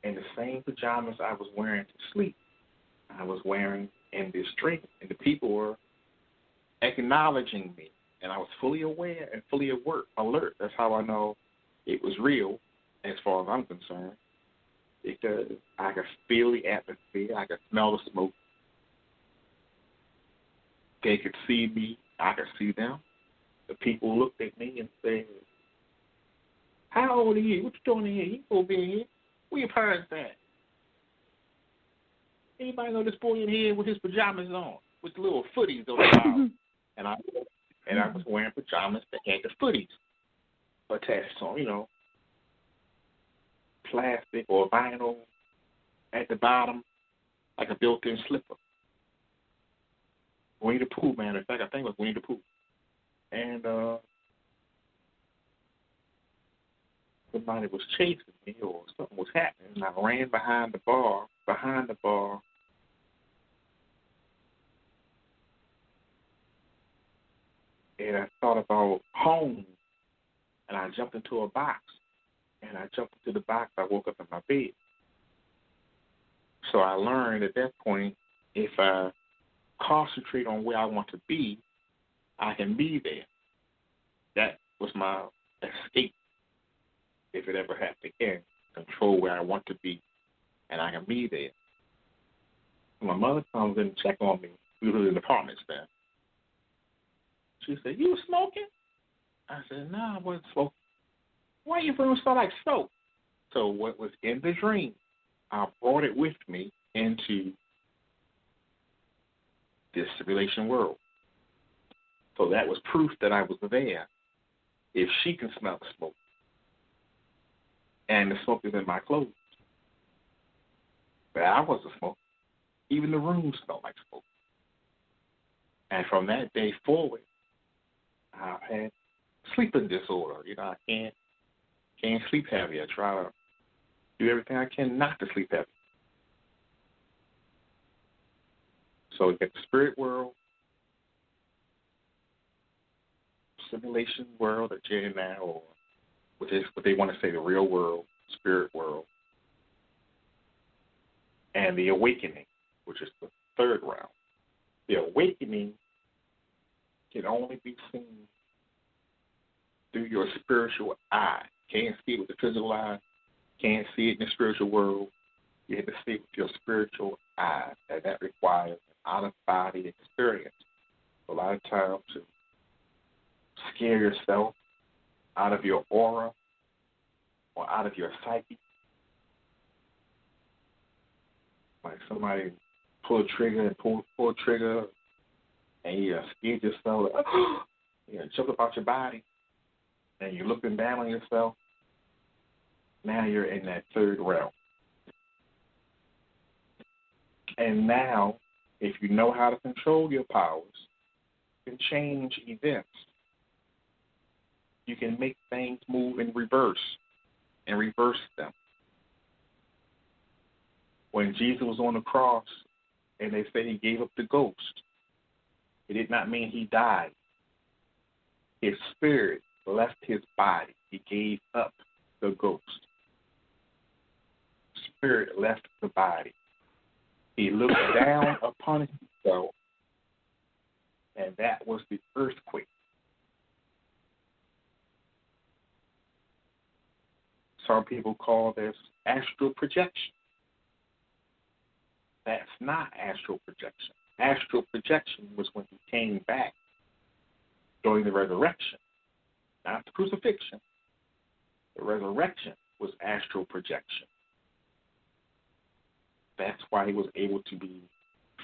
And the same pajamas I was wearing to sleep, I was wearing in this dream. And the people were acknowledging me. And I was fully aware and fully alert. That's how I know it was real as far as I'm concerned. Because I could feel the atmosphere. I could smell the smoke. They could see me. I could see them. The people looked at me and said, "How old are you? What you doing in here? You supposed to be in here. Where your parents at? Anybody know this boy in here with his pajamas on, with the little footies on the bottom?" And I was wearing pajamas that had the footies attached to them, plastic or vinyl at the bottom, like a built-in slipper. Winnie the Pooh, man. In fact, I think it was Winnie the Pooh. And somebody was chasing me or something was happening, and I ran behind the bar, and I thought about home, and I jumped into a box. And I jumped into the box. I woke up in my bed. So I learned at that point, if I concentrate on where I want to be, I can be there. That was my escape. If it ever happened again, control where I want to be, and I can be there. My mother comes in to check on me. We lived in apartments then. She said, "You were smoking?" I said, "No, I wasn't smoking." "Why your room smell like soap?" So what was in the dream, I brought it with me into this simulation world. So that was proof that I was there. If she can smell the smoke, and the smoke is in my clothes, but I wasn't smoking. Even the room smelled like smoke. And from that day forward, I've had sleeping disorder. I can't sleep heavy. I try to do everything I can not to sleep heavy. So you get the spirit world, simulation world that you're in now, or what they want to say, the real world, spirit world, and the awakening, which is the third round. The awakening can only be seen through your spiritual eye. Can't see it with the physical eye. Can't see it in the spiritual world. You have to see it with your spiritual eye. And that requires an out-of-body experience. A lot of times to scare yourself out of your aura or out of your psyche. Like somebody pull a trigger and pull a trigger, and you scared yourself. Jump about your body, and you're looking down on yourself. Now you're in that third realm. And now, if you know how to control your powers, you can change events. You can make things move in reverse and reverse them. When Jesus was on the cross and they say he gave up the ghost, it did not mean he died. His spirit left his body. He gave up the ghost. Spirit left the body. He looked down upon himself, and that was the earthquake. Some people call this astral projection. That's not astral projection. Astral projection was when he came back during the resurrection, not the crucifixion. The resurrection was astral projection. That's why he was able to be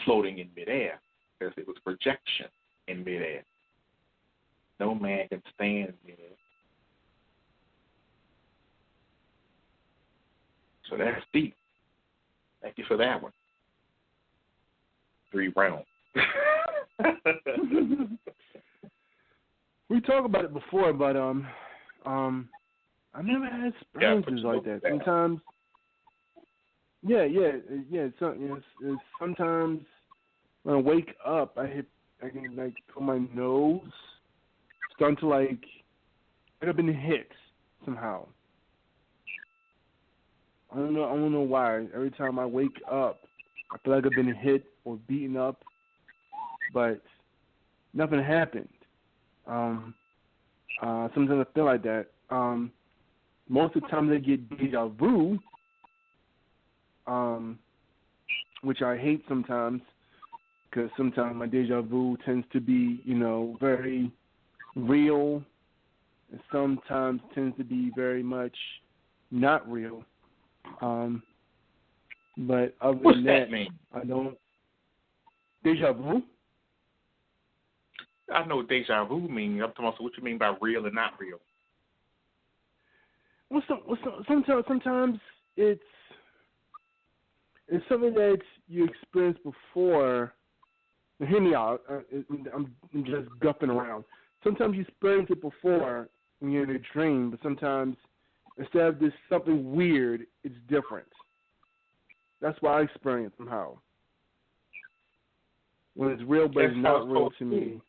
floating in midair, because it was projection in midair. No man can stand in midair. So that's deep. Thank you for that one. 3 rounds. We talked about it before, but I never had experiences like that. Sometimes, sometimes when I wake up, I can like put my nose, start to like I've been hit somehow. I don't know. I don't know why. Every time I wake up, I feel like I've been hit or beaten up, but nothing happened. Sometimes I feel like that. Most of the time I get deja vu, which I hate sometimes, because sometimes my deja vu tends to be, very real, and sometimes tends to be very much not real. But other What's than that mean? I don't. Deja vu? I know what deja vu means. I'm talking about what you mean by real and not real. Sometimes it's something that you experienced before. Now, hear me out. I'm just guffing around. Sometimes you experience it before when you're in a dream, but sometimes instead of this something weird, it's different. That's what I experience somehow. When it's real, but That's it's not real to me.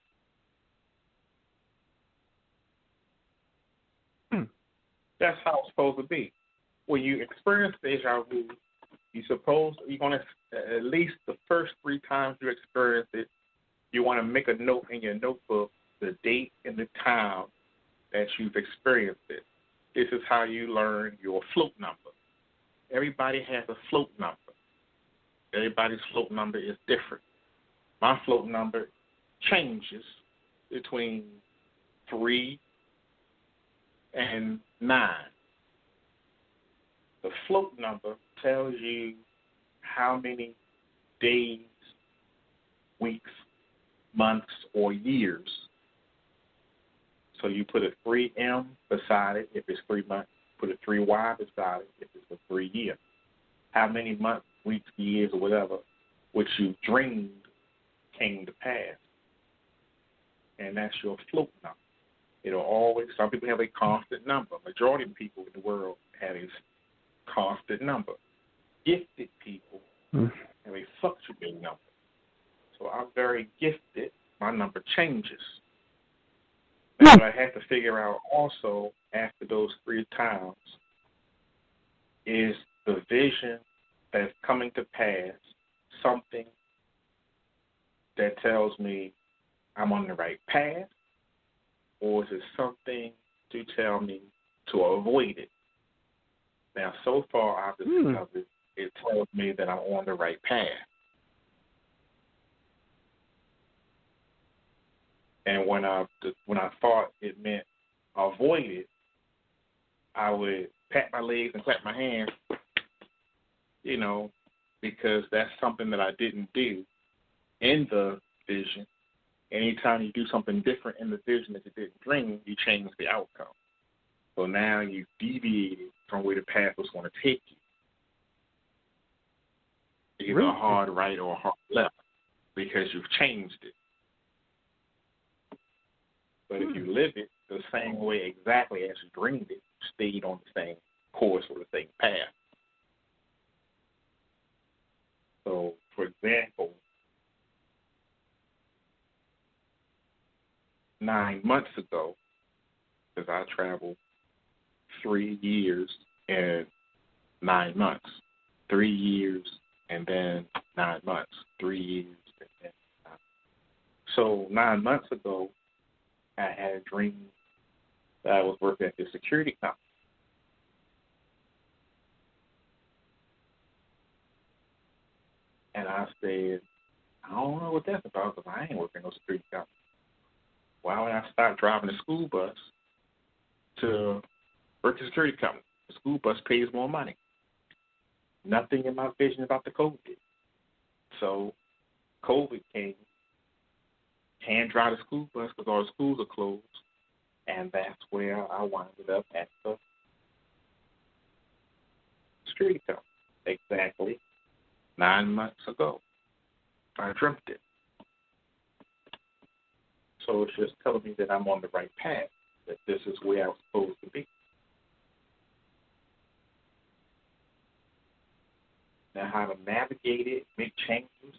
That's how it's supposed to be. When you experience deja vu, you're going to, at least the first 3 times you experience it, you want to make a note in your notebook, the date and the time that you've experienced it. This is how you learn your float number. Everybody has a float number. Everybody's float number is different. My float number changes between 3 and 9. The float number tells you how many days, weeks, months, or years. So you put a 3M beside it if it's 3 months. Put a 3Y beside it if it's a 3 year. How many months, weeks, years, or whatever, which you dreamed came to pass. And that's your float number. It'll always, some people have a constant number. Majority of people in the world have a constant number. Gifted people have a fluctuating number. So I'm very gifted. My number changes. Now, what I have to figure out also after those 3 times is the vision that's coming to pass something that tells me I'm on the right path, or is it something to tell me to avoid it? Now, so far, I've discovered it tells me that I'm on the right path. And when I thought it meant avoid it, I would pat my legs and clap my hands, because that's something that I didn't do in the vision. Anytime you do something different in the vision that you didn't dream, you change the outcome. So now you've deviated from where the path was going to take you. Either a hard right or a hard left, because you've changed it. But if you live it the same way exactly as you dreamed it, you stayed on the same course or the same path. So, for example, 9 months ago, because I traveled 3 years and 9 months. 3 years and then 9 months. 3 years and then 9 months. So 9 months ago, I had a dream that I was working at the security company. And I said, I don't know what that's about because I ain't working no security company. Why would I stop driving a school bus to work at a security company? The school bus pays more money. Nothing in my vision about the COVID. So COVID came. Can't drive the school bus because all the schools are closed. And that's where I wound up at the security company. Exactly 9 months ago. I dreamt it. So it's just telling me that I'm on the right path, that this is where I was supposed to be. Now, how to navigate it, make changes,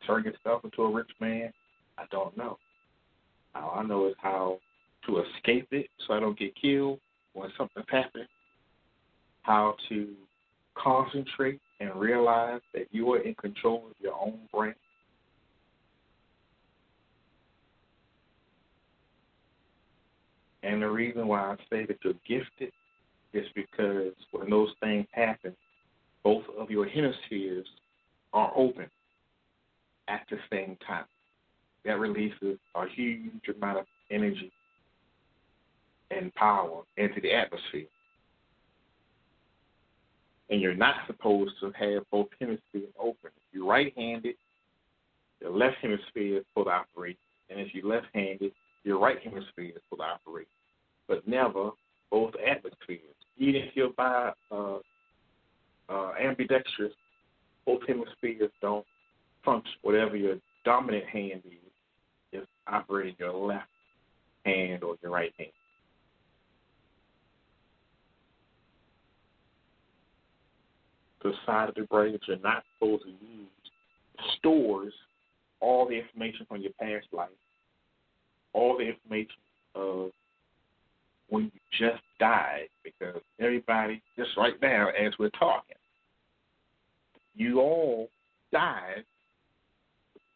turn yourself into a rich man, I don't know. All I know is how to escape it so I don't get killed when something's happening, how to concentrate and realize that you are in control of your own brain? And the reason why I say that you're gifted is because when those things happen, both of your hemispheres are open at the same time. That releases a huge amount of energy and power into the atmosphere. And you're not supposed to have both hemispheres open. If you're right-handed, your left hemisphere is supposed to operate. And if you're left-handed, your right hemisphere is supposed to operate. But never both atmospheres. Even if you're ambidextrous, both hemispheres don't function. Whatever your dominant hand is operating your left hand or your right hand. The side of the brain that you're not supposed to use stores all the information from your past life, all the information of when you just died, because everybody, just right now as we're talking, you all died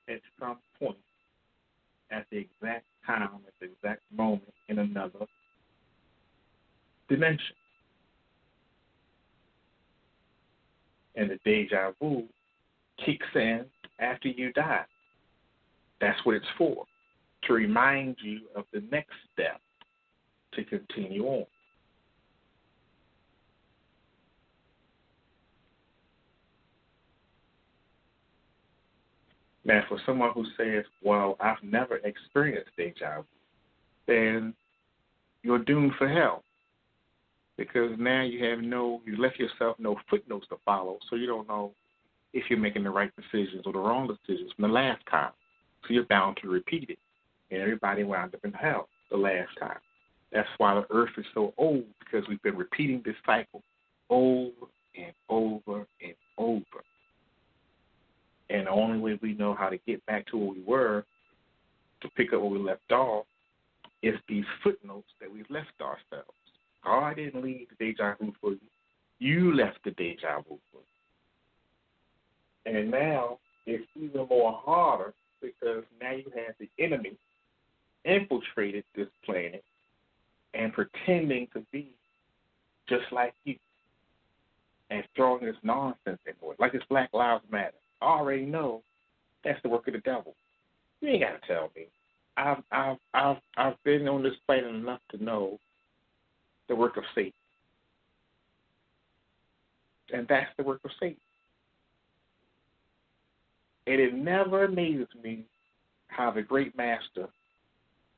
at some point at the exact time, at the exact moment in another dimension. And the deja vu kicks in after you die. That's what it's for, to remind you of the next step to continue on. Now, for someone who says, well, I've never experienced deja vu, then you're doomed for hell. Because now you left yourself no footnotes to follow, so you don't know if you're making the right decisions or the wrong decisions from the last time. So you're bound to repeat it. And everybody wound up in hell the last time. That's why the earth is so old, because we've been repeating this cycle over and over and over. And the only way we know how to get back to where we were, to pick up where we left off, is these footnotes that we've left ourselves. God didn't leave the deja vu for you. You left the deja vu for you. And now it's even more harder because now you have the enemy infiltrated this planet and pretending to be just like you and throwing this nonsense into it, like it's Black Lives Matter. I already know that's the work of the devil. You ain't got to tell me. I've been on this planet enough to know the work of Satan. And that's the work of Satan. And it never amazes me how the great master,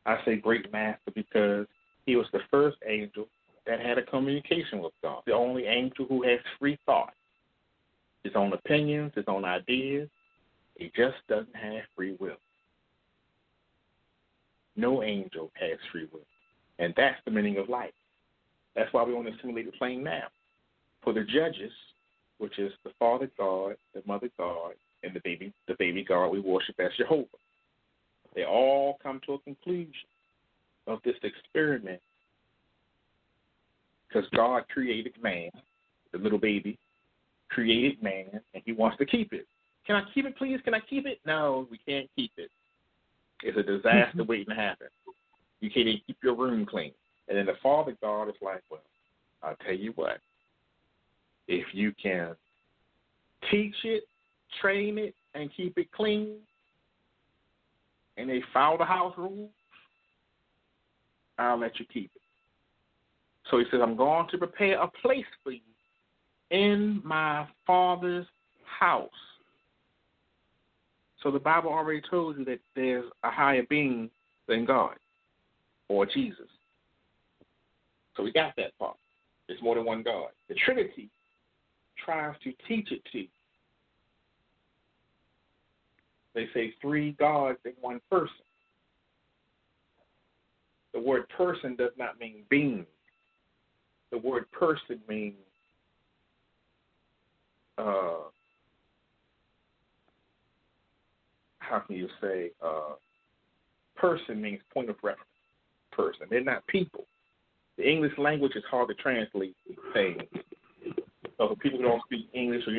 I say great master because he was the first angel that had a communication with God, the only angel who has free thought, his own opinions, his own ideas. He just doesn't have free will. No angel has free will. And that's the meaning of life. That's why we're on the simulated plane now. For the judges, which is the Father God, the Mother God, and the baby God we worship as Jehovah, they all come to a conclusion of this experiment because God created man, the little baby, created man, and he wants to keep it. Can I keep it, please? Can I keep it? No, we can't keep it. It's a disaster waiting to happen. You can't even keep your room clean. And then the Father God is like, well, I'll tell you what. If you can teach it, train it, and keep it clean, and they follow the house rules, I'll let you keep it. So he says, I'm going to prepare a place for you in my Father's house. So the Bible already told you that there's a higher being than God or Jesus. So we got that part. There's more than one God. The Trinity tries to teach it to you. They say 3 gods in one person. The word person does not mean being. The word person means how can you say person means point of reference. Person. They're not people. The English language is hard to translate things. So for people who don't speak English or